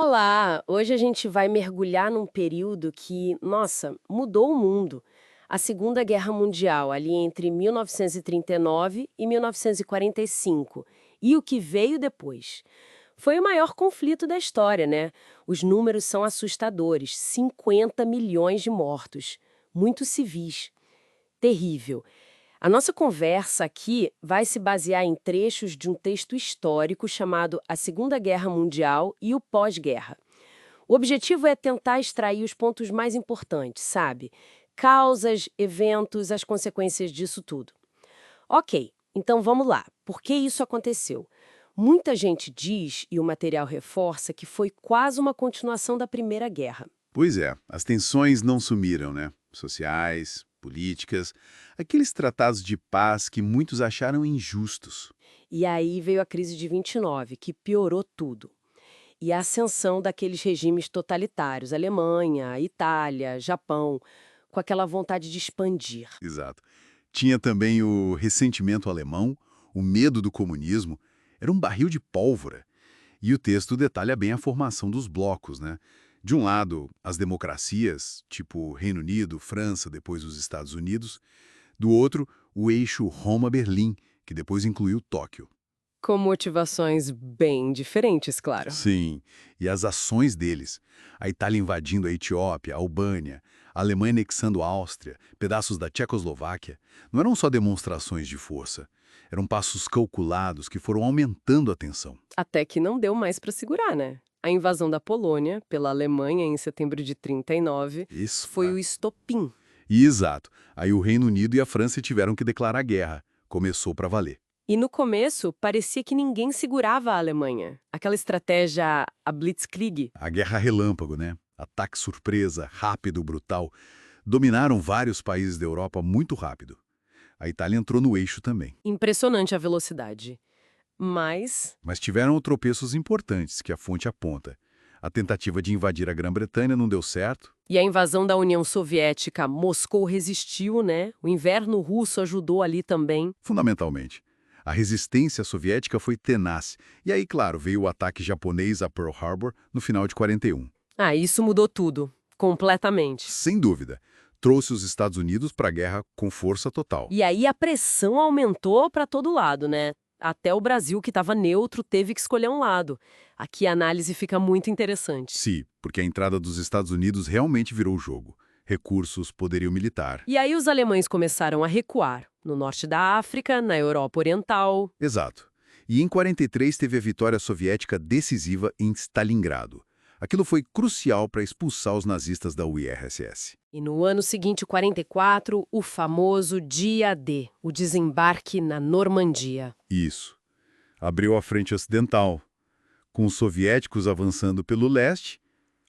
Olá! Hoje a gente vai mergulhar num período que, nossa, mudou o mundo. A Segunda Guerra Mundial, ali entre 1939 e 1945. E o que veio depois? Foi o maior conflito da história, né? Os números são assustadores: 50 milhões de mortos. Muitos civis. Terrível. A nossa conversa aqui vai se basear em trechos de um texto histórico chamado A Segunda Guerra Mundial e o Pós-Guerra. O objetivo é tentar extrair os pontos mais importantes, sabe? Causas, eventos, as consequências disso tudo. Ok, então vamos lá. Por que isso aconteceu? Muita gente diz, e o material reforça, que foi quase uma continuação da Primeira Guerra. Pois é, as tensões não sumiram, né? Sociais, políticas, aqueles tratados de paz que muitos acharam injustos. E aí veio a crise de 29, que piorou tudo. E a ascensão daqueles regimes totalitários, Alemanha, Itália, Japão, com aquela vontade de expandir. Exato. Tinha também o ressentimento alemão, o medo do comunismo, era um barril de pólvora. E o texto detalha bem a formação dos blocos, né? De um lado, as democracias, tipo Reino Unido, França, depois os Estados Unidos. Do outro, o eixo Roma-Berlim, que depois incluiu Tóquio. Com motivações bem diferentes, claro. Sim, e as ações deles. A Itália invadindo a Etiópia, a Albânia, a Alemanha anexando a Áustria, pedaços da Tchecoslováquia, não eram só demonstrações de força. Eram passos calculados que foram aumentando a tensão. Até que não deu mais para segurar, né? A invasão da Polônia pela Alemanha em setembro de 39 Isso. foi o estopim. E exato. Aí o Reino Unido e a França tiveram que declarar guerra. Começou para valer. E no começo, parecia que ninguém segurava a Alemanha. Aquela estratégia, a Blitzkrieg. A guerra relâmpago, né? Ataque surpresa, rápido, brutal. Dominaram vários países da Europa muito rápido. A Itália entrou no eixo também. Impressionante a velocidade. Mas Mas tiveram tropeços importantes que a fonte aponta. A tentativa de invadir a Grã-Bretanha não deu certo. e a invasão da União Soviética, Moscou resistiu, né? O inverno russo ajudou ali também. Fundamentalmente, a resistência soviética foi tenaz. E aí, claro, veio o ataque japonês a Pearl Harbor no final de 41. Ah, isso mudou tudo, completamente. Sem dúvida, trouxe os Estados Unidos para a guerra com força total. E aí a pressão aumentou para todo lado, né? Até o Brasil, que estava neutro, teve que escolher um lado. Aqui a análise fica muito interessante. Sim, porque a entrada dos Estados Unidos realmente virou o jogo. Recursos, poderio militar. E aí os alemães começaram a recuar, no norte da África, na Europa Oriental. Exato. E em 43 teve a vitória soviética decisiva em Stalingrado. Aquilo foi crucial para expulsar os nazistas da URSS. E no ano seguinte, 44, o famoso Dia D, o desembarque na Normandia. Isso. Abriu a frente ocidental. Com os soviéticos avançando pelo leste,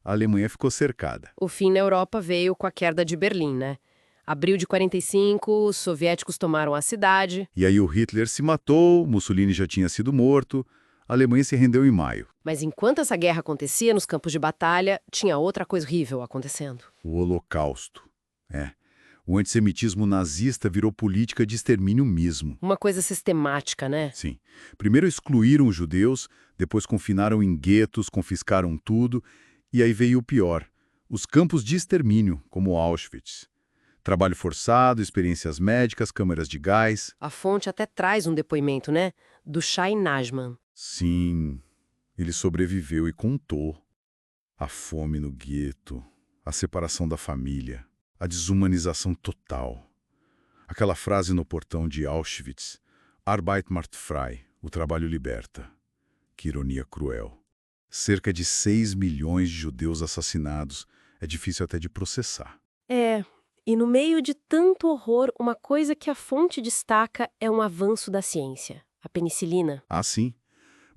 a Alemanha ficou cercada. O fim na Europa veio com a queda de Berlim, né? Abril de 45, os soviéticos tomaram a cidade, E aí o Hitler se matou, Mussolini já tinha sido morto, a Alemanha se rendeu em maio. mas enquanto essa guerra acontecia nos campos de batalha, tinha outra coisa horrível acontecendo. O Holocausto. É. O antissemitismo nazista virou política de extermínio mesmo. Uma coisa sistemática, né? Sim. Primeiro excluíram os judeus, depois confinaram em guetos, confiscaram tudo, e aí veio o pior. Os campos de extermínio, como Auschwitz. Trabalho forçado, experiências médicas, câmeras de gás. A fonte até traz um depoimento, né? Do Shai Najman. Sim, ele sobreviveu e contou. A fome no gueto, a separação da família, a desumanização total. Aquela frase no portão de Auschwitz, Arbeit macht frei, o trabalho liberta. Que ironia cruel. Cerca de 6 milhões de judeus assassinados, é difícil até de processar. É, e no meio de tanto horror, uma coisa que a fonte destaca é um avanço da ciência, a penicilina. Ah, sim,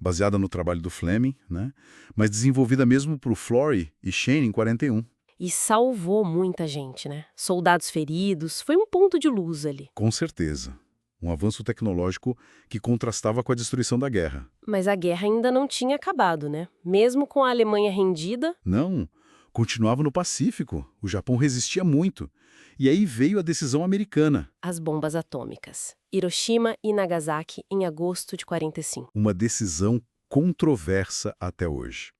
baseada no trabalho do Fleming, né? Mas desenvolvida mesmo por Florey e Shane em 41. E salvou muita gente, né? Soldados feridos, foi um ponto de luz ali. Com certeza. Um avanço tecnológico que contrastava com a destruição da guerra. Mas a guerra ainda não tinha acabado, né? Mesmo com a Alemanha rendida, Não, continuava no Pacífico. O Japão resistia muito. E aí veio a decisão americana. as bombas atômicas. Hiroshima e Nagasaki em agosto de 45. Uma decisão controversa até hoje.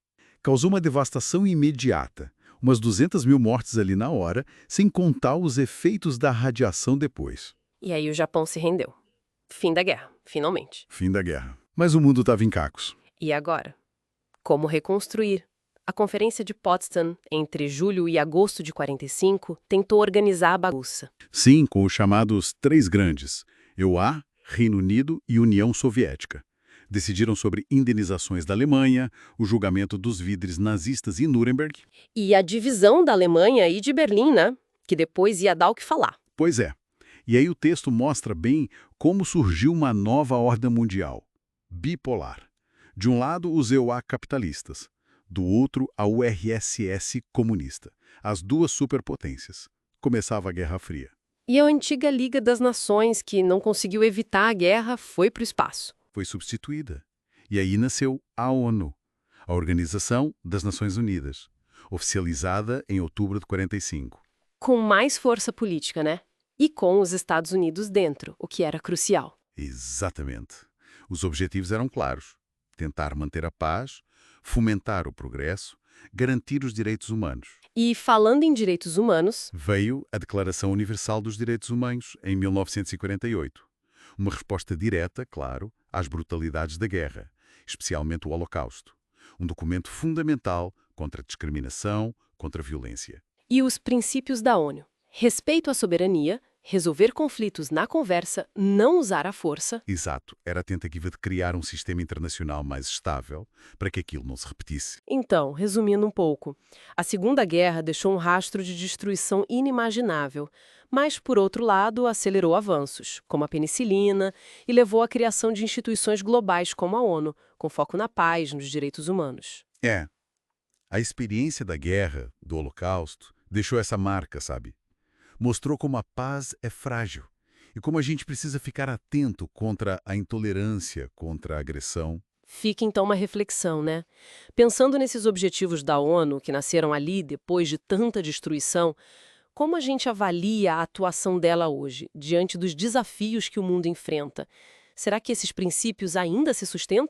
causou uma devastação imediata, umas 200 mil mortes ali na hora, sem contar os efeitos da radiação depois. E aí o Japão se rendeu. Fim da guerra, finalmente. Fim da guerra. Mas o mundo estava em cacos. E agora? Como reconstruir? A Conferência de Potsdam, entre julho e agosto de 45, tentou organizar a bagunça. Sim, com os chamados três grandes, EUA, Reino Unido e União Soviética. Decidiram sobre indenizações da Alemanha, o julgamento dos líderes nazistas em Nuremberg. E a divisão da Alemanha e de Berlim, né? Que depois ia dar o que falar. Pois é. E aí o texto mostra bem como surgiu uma nova ordem mundial, bipolar. De um lado, os EUA capitalistas. Do outro, a URSS comunista. As duas superpotências. Começava a Guerra Fria. E a antiga Liga das Nações, que não conseguiu evitar a guerra, foi para o espaço. Foi substituída. E aí nasceu a ONU, a Organização das Nações Unidas, oficializada em outubro de 45. Com mais força política, né? E com os Estados Unidos dentro, o que era crucial. Exatamente. Os objetivos eram claros. Tentar manter a paz, fomentar o progresso, garantir os direitos humanos. E falando em direitos humanos, Veio a Declaração Universal dos Direitos Humanos, em 1948. Uma resposta direta, claro, às brutalidades da guerra, especialmente o Holocausto. Um documento fundamental contra a discriminação, contra a violência. e os princípios da ONU. Respeito à soberania, resolver conflitos na conversa, não usar a força. Exato, era a tentativa de criar um sistema internacional mais estável para que aquilo não se repetisse. Então, resumindo um pouco, a Segunda Guerra deixou um rastro de destruição inimaginável, mas, por outro lado, acelerou avanços, como a penicilina, e levou à criação de instituições globais como a ONU, com foco na paz, nos direitos humanos. A experiência da guerra, do Holocausto, deixou essa marca, sabe? Mostrou como a paz é frágil e como a gente precisa ficar atento contra a intolerância, contra a agressão. Fica então uma reflexão, né? Pensando nesses objetivos da ONU, que nasceram ali depois de tanta destruição, como a gente avalia a atuação dela hoje, diante dos desafios que o mundo enfrenta? Será que esses princípios ainda se sustentam?